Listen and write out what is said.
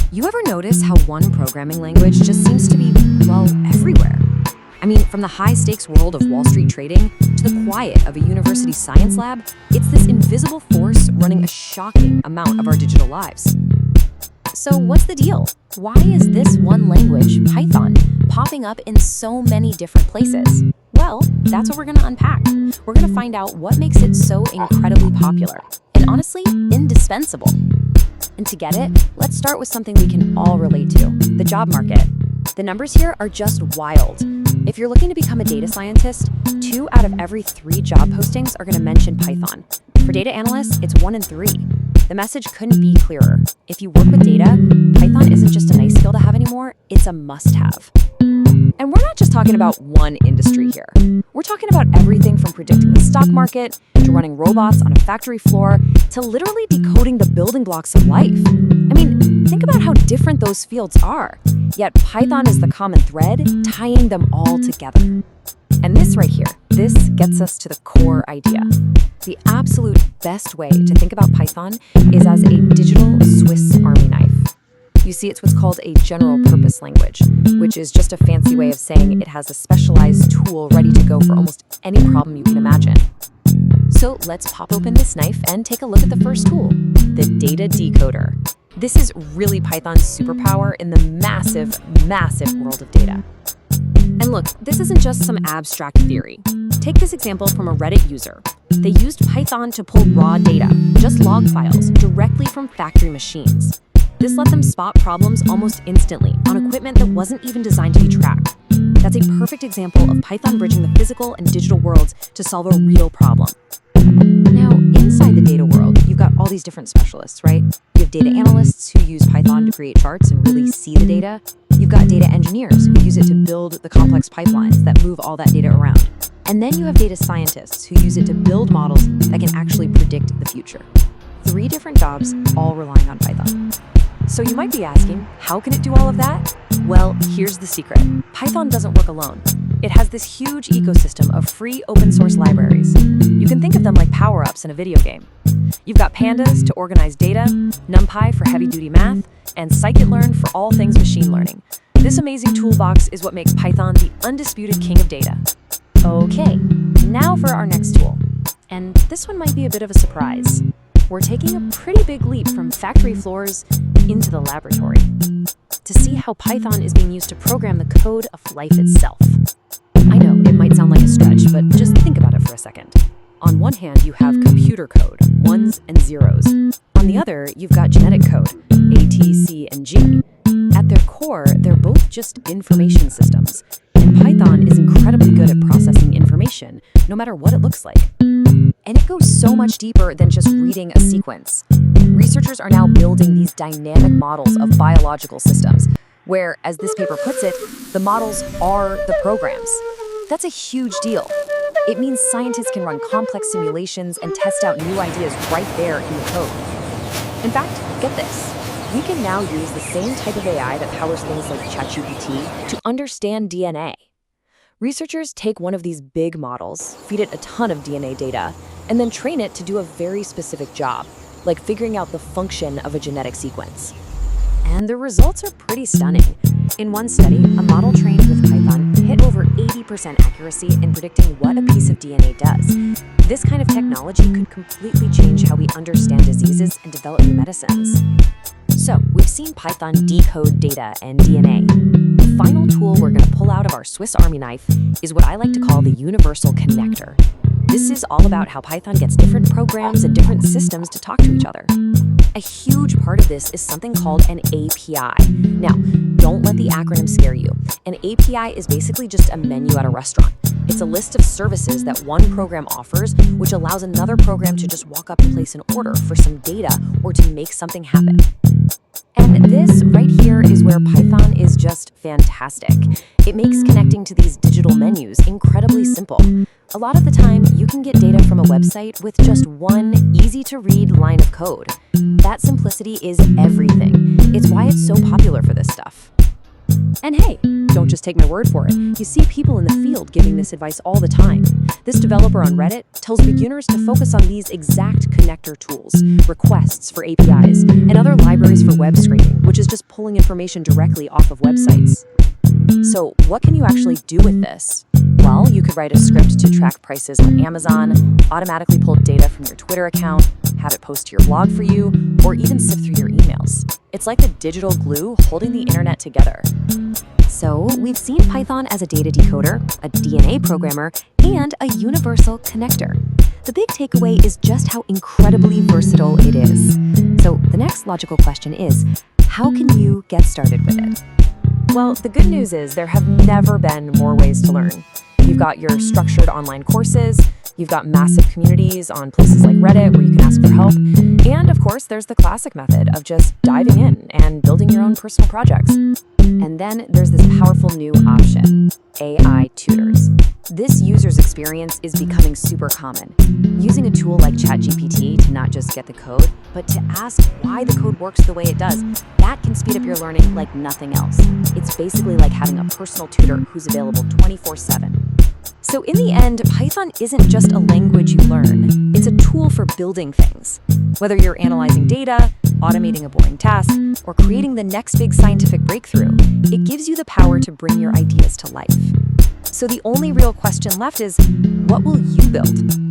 You ever notice how one programming language just seems to be, well, everywhere? I mean, from the high-stakes world of Wall Street trading to the quiet of a university science lab, it's this invisible force running a shocking amount of our digital lives. So what's the deal? Why is this one language, Python, popping up in so many different places? Well, that's what we're going to unpack. We're going to find out what makes it so incredibly popular and honestly, indispensable. And to get it, let's start with something we can all relate to, the job market. The numbers here are just wild. If you're looking to become a data scientist, 2 out of every 3 job postings are going to mention Python. For data analysts, it's 1 in 3. The message couldn't be clearer. If you work with data, Python isn't just a nice skill to have anymore, it's a must-have. And we're not just talking about one industry here. We're talking about everything from predicting the stock market, to running robots on a factory floor, to literally decoding the building blocks of life. I mean, think about how different those fields are. Yet Python is the common thread tying them all together. And this right here, this gets us to the core idea. The absolute best way to think about Python is as a digital Swiss Army knife. You see, it's what's called a general purpose language, which is just a fancy way of saying it has a specialized tool ready to go for almost any problem you can imagine. So let's pop open this knife and take a look at the first tool, the data decoder. This is really Python's superpower in the massive, massive world of data. And look, this isn't just some abstract theory. Take this example from a Reddit user. They used Python to pull raw data, just log files, directly from factory machines. This let them spot problems almost instantly on equipment that wasn't even designed to be tracked. That's a perfect example of Python bridging the physical and digital worlds to solve a real problem. Now, inside the data world, you've got all these different specialists, right? You have data analysts who use Python to create charts and really see the data. You've got data engineers who use it to build the complex pipelines that move all that data around. And then you have data scientists who use it to build models that can actually predict the future. 3 different jobs, all relying on Python. So you might be asking, how can it do all of that? Well, here's the secret. Python doesn't work alone. It has this huge ecosystem of free open source libraries. You can think of them like power-ups in a video game. You've got pandas to organize data, NumPy for heavy-duty math, and scikit-learn for all things machine learning. This amazing toolbox is what makes Python the undisputed king of data. Okay, now for our next tool. And this one might be a bit of a surprise. We're taking a pretty big leap from factory floors into the laboratory to see how Python is being used to program the code of life itself. I know, it might sound like a stretch, but just think about it for a second. On one hand, you have computer code, 1s and 0s. On the other, you've got genetic code, A, T, C, and G. At their core, they're both just information systems. And Python is incredibly good at processing information, no matter what it looks like. And it goes so much deeper than just reading a sequence. Researchers are now building these dynamic models of biological systems, where, as this paper puts it, the models are the programs. That's a huge deal. It means scientists can run complex simulations and test out new ideas right there in the code. In fact, get this. We can now use the same type of AI that powers things like ChatGPT to understand DNA. Researchers take one of these big models, feed it a ton of DNA data, and then train it to do a very specific job, like figuring out the function of a genetic sequence. And the results are pretty stunning. In one study, a model trained with Python hit over 80% accuracy in predicting what a piece of DNA does. This kind of technology could completely change how we understand diseases and develop new medicines. So, we've seen Python decode data and DNA. The final tool we're going to pull out of our Swiss Army knife is what I like to call the universal connector. This is all about how Python gets different programs and different systems to talk to each other. A huge part of this is something called an API. Now, don't let the acronym scare you. An API is basically just a menu at a restaurant. It's a list of services that one program offers, which allows another program to just walk up and place an order for some data or to make something happen. And this right here is where Python is just fantastic. It makes connecting to these digital menus incredibly simple. A lot of the time, you can get data from a website with just one easy-to-read line of code. That simplicity is everything. It's why it's so popular for this stuff. And hey, don't just take my word for it. You see people in the field giving this advice all the time. This developer on Reddit tells beginners to focus on these exact connector tools, requests for APIs, and other libraries for web scraping, which is just pulling information directly off of websites. So what can you actually do with this? Well, you could write a script to track prices on Amazon, automatically pull data from your Twitter account, have it post to your blog for you, or even sift through your emails. It's like the digital glue holding the internet together. So we've seen Python as a data decoder, a DNA programmer, and a universal connector. The big takeaway is just how incredibly versatile it is. So the next logical question is, how can you get started with it? Well, the good news is there have never been more ways to learn. You've got your structured online courses, you've got massive communities on places like Reddit where you can ask for help, and of course there's the classic method of just diving in and building your own personal projects. And then there's this powerful new option, AI tutors. This user's experience is becoming super common. Using a tool like ChatGPT to not just get the code, but to ask why the code works the way it does, that can speed up your learning like nothing else. It's basically like having a personal tutor who's available 24/7. So in the end, Python isn't just a language you learn. It's a tool for building things. Whether you're analyzing data, automating a boring task, or creating the next big scientific breakthrough, it gives you the power to bring your ideas to life. So the only real question left is, what will you build?